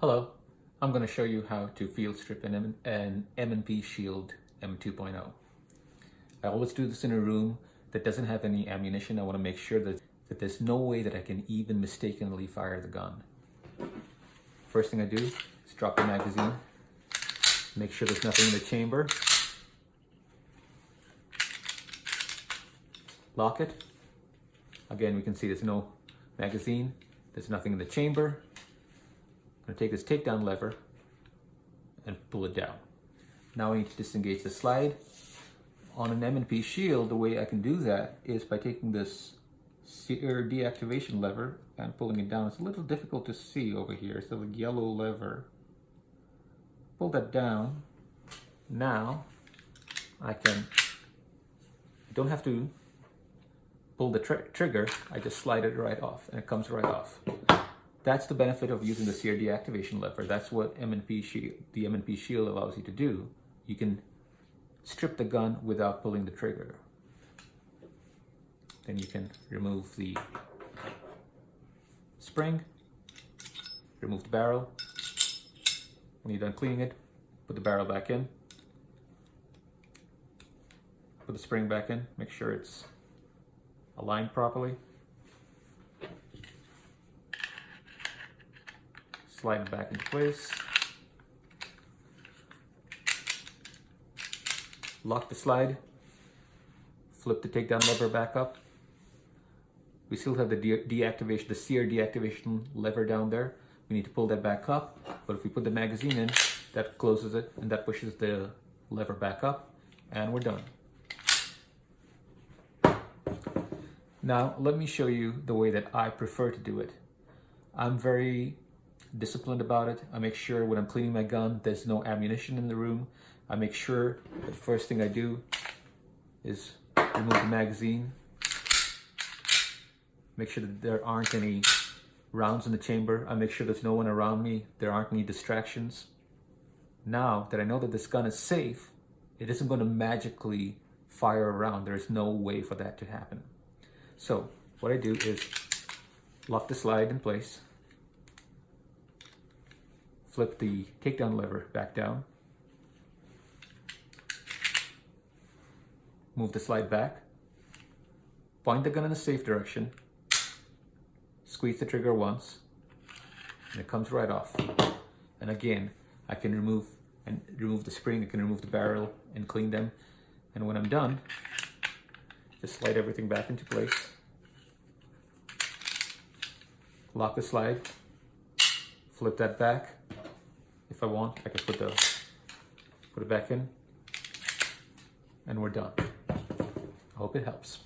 Hello, I'm going to show you how to field strip an M&P Shield M2.0. I always do this in a room that doesn't have any ammunition. I want to make sure that there's no way that I can even mistakenly fire the gun. First thing I do is drop the magazine, make sure there's nothing in the chamber, lock it. Again, we can see there's no magazine, there's nothing in the chamber. I'm going to take this takedown lever and pull it down. Now I need to disengage the slide. On an M&P Shield, the way I can do that is by taking this sear deactivation lever and pulling it down. It's a little difficult to see over here. It's the yellow lever. Pull that down. Now I don't have to pull the trigger. I just slide it right off and it comes right off. That's the benefit of using the sear deactivation lever. That's what the M&P Shield allows you to do. You can strip the gun without pulling the trigger. Then you can remove the spring, remove the barrel. When you're done cleaning it, put the barrel back in, put the spring back in, make sure it's aligned properly. Slide it back into place. Lock the slide. Flip the takedown lever back up. We still have the sear deactivation lever down there. We need to pull that back up. But if we put the magazine in, that closes it and that pushes the lever back up, and we're done. Now let me show you the way that I prefer to do it. I'm very disciplined about it. I make sure when I'm cleaning my gun there's no ammunition in the room. I make sure that the first thing I do is remove the magazine, make sure that there aren't any rounds in the chamber. I make sure there's no one around me, there aren't any distractions. Now that I know that this gun is safe, it isn't going to magically fire around. There's no way for that to happen. So what I do is lock the slide in place, flip the takedown lever back down, move the slide back, point the gun in a safe direction, squeeze the trigger once, and it comes right off. And again, I can remove the spring, I can remove the barrel and clean them. And when I'm done, just slide everything back into place, lock the slide, flip that back. If I want, I can put it back in, and we're done. I hope it helps.